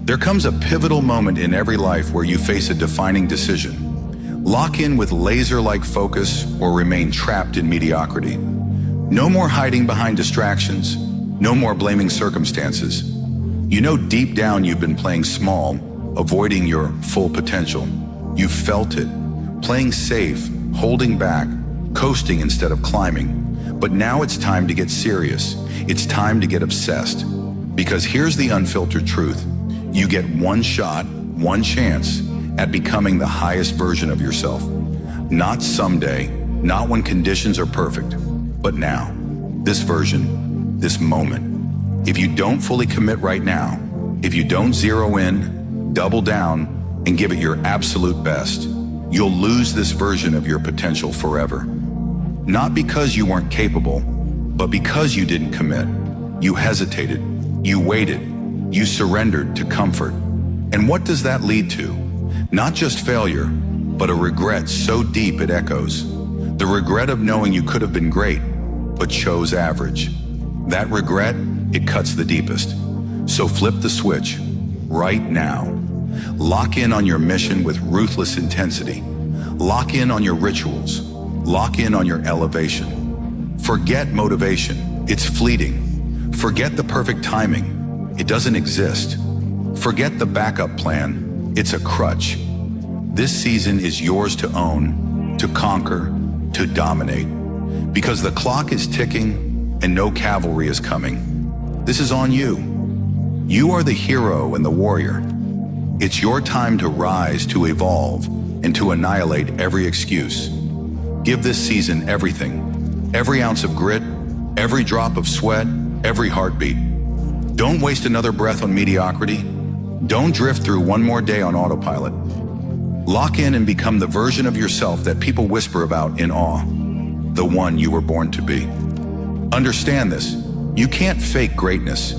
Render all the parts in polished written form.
There comes a pivotal moment in every life where you face a defining decision. Lock in with laser-like focus or remain trapped in mediocrity. No more hiding behind distractions. No more blaming circumstances. You know deep down you've been playing small, avoiding your full potential. You've felt it, playing safe, holding back, coasting instead of climbing. But now it's time to get serious. It's time to get obsessed. Because here's the unfiltered truth. You get one shot, one chance at becoming the highest version of yourself. Not someday, not when conditions are perfect, but now. This version, this moment. If you don't fully commit right now, if you don't zero in, double down, and give it your absolute best, you'll lose this version of your potential forever. Not because you weren't capable, but because you didn't commit. You hesitated, you waited, you surrendered to comfort. And what does that lead to? Not just failure, but a regret so deep it echoes. The regret of knowing you could have been great, but chose average. That regret, it cuts the deepest. So flip the switch, right now. Lock in on your mission with ruthless intensity. Lock in on your rituals. Lock in on your elevation. Forget motivation, it's fleeting. Forget the perfect timing, it doesn't exist. Forget the backup plan, it's a crutch. This season is yours to own, to conquer, to dominate. Because the clock is ticking and no cavalry is coming. This is on you. You are the hero and the warrior. It's your time to rise, to evolve, and to annihilate every excuse. Give this season everything, every ounce of grit, every drop of sweat, every heartbeat. Don't waste another breath on mediocrity. Don't drift through one more day on autopilot. Lock in and become the version of yourself that people whisper about in awe, the one you were born to be. Understand this, you can't fake greatness.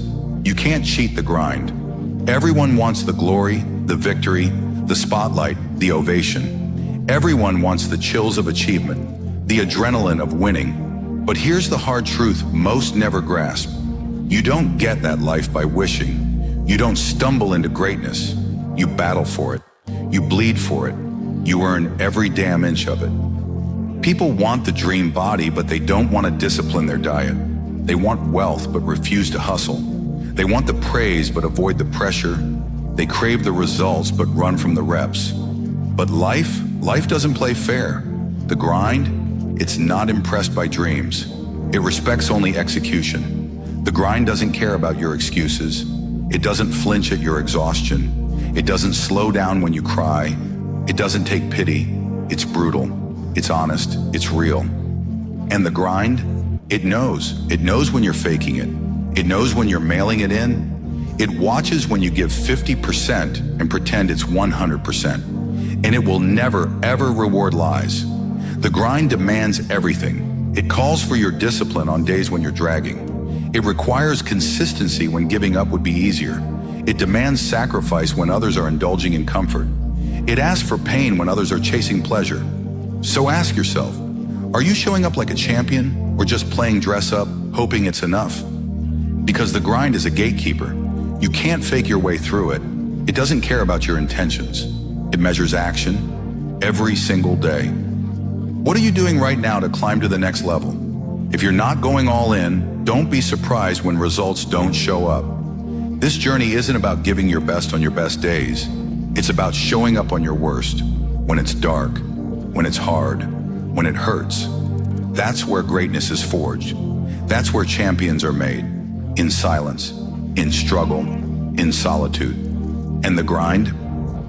You can't cheat the grind. Everyone wants the glory, the victory, the spotlight, the ovation. Everyone wants the chills of achievement, the adrenaline of winning. But here's the hard truth most never grasp. You don't get that life by wishing. You don't stumble into greatness. You battle for it. You bleed for it. You earn every damn inch of it. People want the dream body, but they don't want to discipline their diet. They want wealth, but refuse to hustle. They want the praise, but avoid the pressure. They crave the results, but run from the reps. But life doesn't play fair. The grind, it's not impressed by dreams. It respects only execution. The grind doesn't care about your excuses. It doesn't flinch at your exhaustion. It doesn't slow down when you cry. It doesn't take pity. It's brutal. It's honest. It's real. And the grind, it knows. It knows when you're faking it. It knows when you're mailing it in. It watches when you give 50% and pretend it's 100%. And it will never, ever reward lies. The grind demands everything. It calls for your discipline on days when you're dragging. It requires consistency when giving up would be easier. It demands sacrifice when others are indulging in comfort. It asks for pain when others are chasing pleasure. So ask yourself, are you showing up like a champion or just playing dress up, hoping it's enough? Because the grind is a gatekeeper. You can't fake your way through it. It doesn't care about your intentions. It measures action every single day. What are you doing right now to climb to the next level? If you're not going all in, don't be surprised when results don't show up. This journey isn't about giving your best on your best days. It's about showing up on your worst, when it's dark, when it's hard, when it hurts. That's where greatness is forged. That's where champions are made. In silence, in struggle, in solitude. And the grind?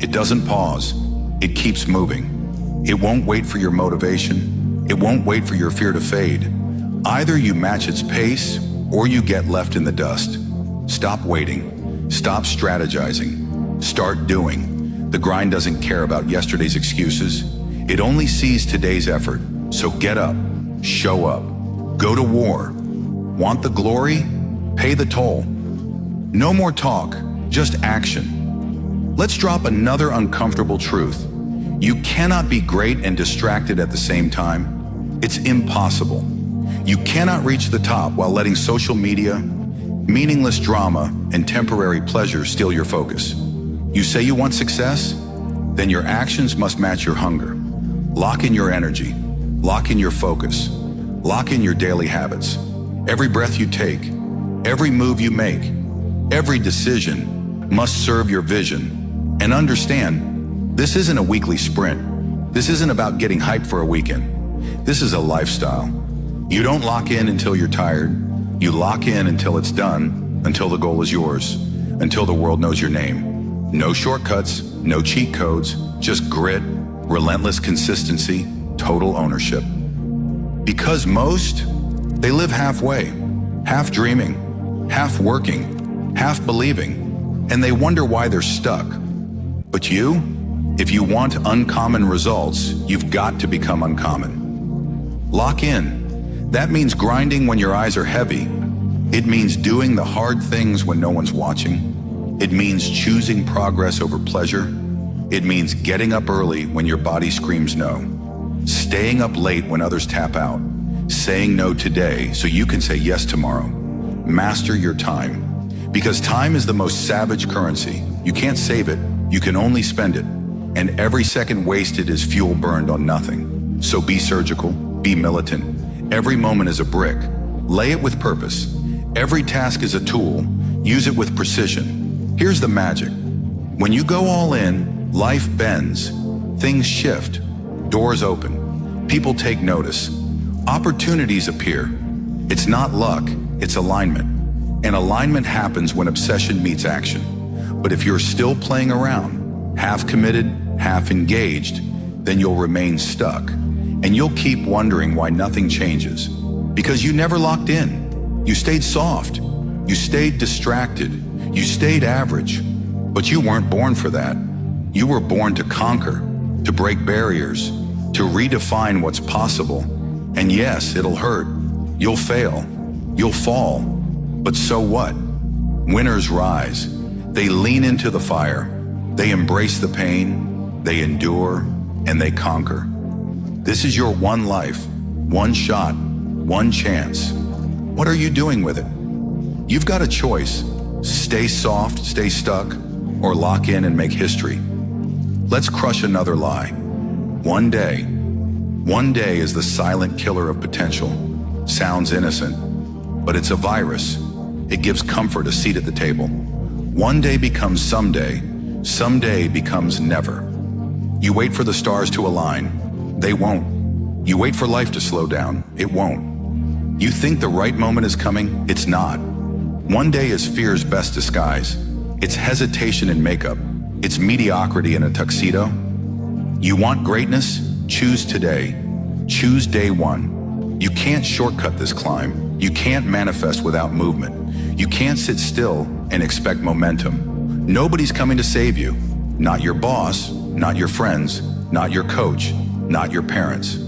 It doesn't pause. It keeps moving. It won't wait for your motivation. It won't wait for your fear to fade. Either you match its pace or you get left in the dust. Stop waiting. Stop strategizing. Start doing. The grind doesn't care about yesterday's excuses. It only sees today's effort. So get up, show up, go to war. Want the glory? Pay the toll. No more talk, just action. Let's drop another uncomfortable truth. You cannot be great and distracted at the same time. It's impossible. You cannot reach the top while letting social media, meaningless drama, and temporary pleasure steal your focus. You say you want success? Then your actions must match your hunger. Lock in your energy. Lock in your focus. Lock in your daily habits. Every breath you take, every move you make, every decision must serve your vision. And understand, this isn't a weekly sprint. This isn't about getting hyped for a weekend. This is a lifestyle. You don't lock in until you're tired. You lock in until it's done, until the goal is yours, until the world knows your name. No shortcuts, no cheat codes, just grit, relentless consistency, total ownership. Because most, they live halfway, half dreaming, half working, half believing, and they wonder why they're stuck. But you, if you want uncommon results, you've got to become uncommon. Lock in. That means grinding when your eyes are heavy. It means doing the hard things when no one's watching. It means choosing progress over pleasure. It means getting up early when your body screams no. Staying up late when others tap out. Saying no today so you can say yes tomorrow. Master your time. Because time is the most savage currency. You can't save it, you can only spend it. And every second wasted is fuel burned on nothing. So be surgical, be militant. Every moment is a brick. Lay it with purpose. Every task is a tool. Use it with precision. Here's the magic. When you go all in, life bends. Things shift. Doors open. People take notice. Opportunities appear. It's not luck, it's alignment. And alignment happens when obsession meets action. But if you're still playing around, half committed, half engaged, then you'll remain stuck. And you'll keep wondering why nothing changes. Because you never locked in. You stayed soft. You stayed distracted. You stayed average. But you weren't born for that. You were born to conquer, to break barriers, to redefine what's possible. And yes, it'll hurt. You'll fail. You'll fall. But so what? Winners rise. They lean into the fire. They embrace the pain. They endure and they conquer. This is your one life, one shot, one chance. What are you doing with it? You've got a choice. Stay soft, stay stuck, or lock in and make history. Let's crush another lie. One day is the silent killer of potential. Sounds innocent, but it's a virus. It gives comfort a seat at the table. One day becomes someday. Someday becomes never. You wait for the stars to align. They won't. You wait for life to slow down. It won't. You think the right moment is coming. It's not. One day is fear's best disguise. It's hesitation in makeup. It's mediocrity in a tuxedo. You want greatness? Choose today. Choose day one. You can't shortcut this climb. You can't manifest without movement. You can't sit still and expect momentum. Nobody's coming to save you. Not your boss, not your friends, not your coach, not your parents.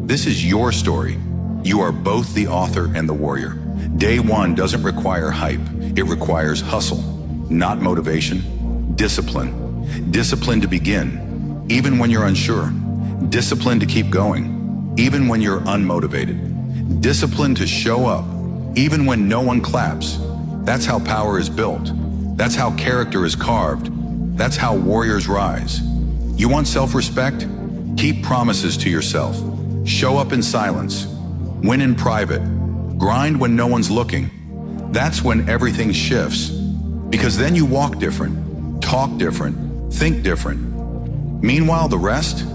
This is your story. You are both the author and the warrior. Day one doesn't require hype. It requires hustle, not motivation. Discipline. Discipline to begin, even when you're unsure. Discipline to keep going, even when you're unmotivated. Discipline to show up, even when no one claps. That's how power is built. That's how character is carved. That's how warriors rise. You want self-respect? Keep promises to yourself. Show up in silence. Win in private. Grind when no one's looking. That's when everything shifts. Because then you walk different, talk different, think different. Meanwhile, the rest?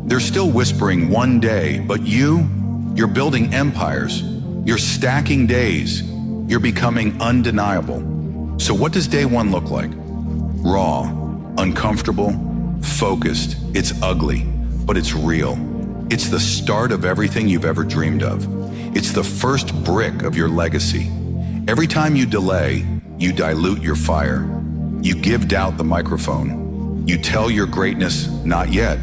They're still whispering one day, but you're building empires. You're stacking days. You're becoming undeniable. So what does day one look like? Raw, uncomfortable, focused. It's ugly, but it's real. It's the start of everything you've ever dreamed of. It's the first brick of your legacy. Every time you delay, you dilute your fire. You give doubt the microphone. You tell your greatness, not yet,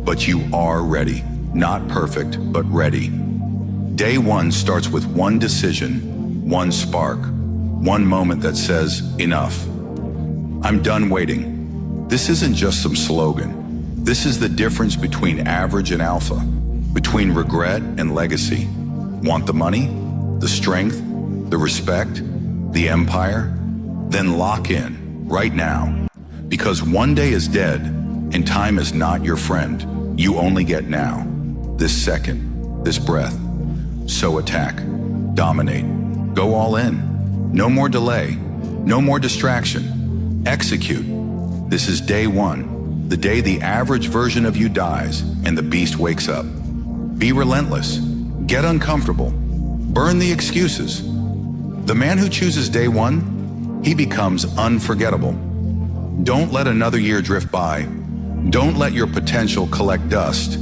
but you are ready. Not perfect, but ready. Day one starts with one decision, one spark, one moment that says, enough. I'm done waiting. This isn't just some slogan. This is the difference between average and alpha, between regret and legacy. Want the money, the strength, the respect, the empire? Then lock in, right now. Because one day is dead, and time is not your friend. You only get now, this second, this breath. So attack, dominate, go all in. No more delay, no more distraction. Execute. This is day one, the day the average version of you dies and the beast wakes up. Be relentless, get uncomfortable, burn the excuses. The man who chooses day one, he becomes unforgettable. Don't let another year drift by. Don't let your potential collect dust.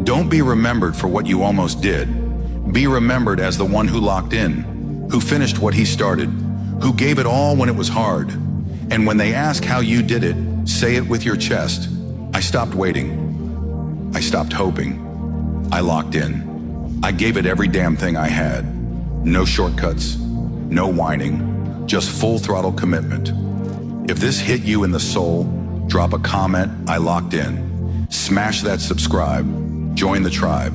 Don't be remembered for what you almost did. Be remembered as the one who locked in, who finished what he started, who gave it all when it was hard. And when they ask how you did it, say it with your chest. I stopped waiting. I stopped hoping. I locked in. I gave it every damn thing I had. No shortcuts, no whining, just full throttle commitment. If this hit you in the soul, drop a comment, I locked in. Smash that subscribe, join the tribe.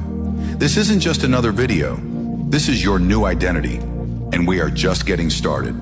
This isn't just another video. This is your new identity, and we are just getting started.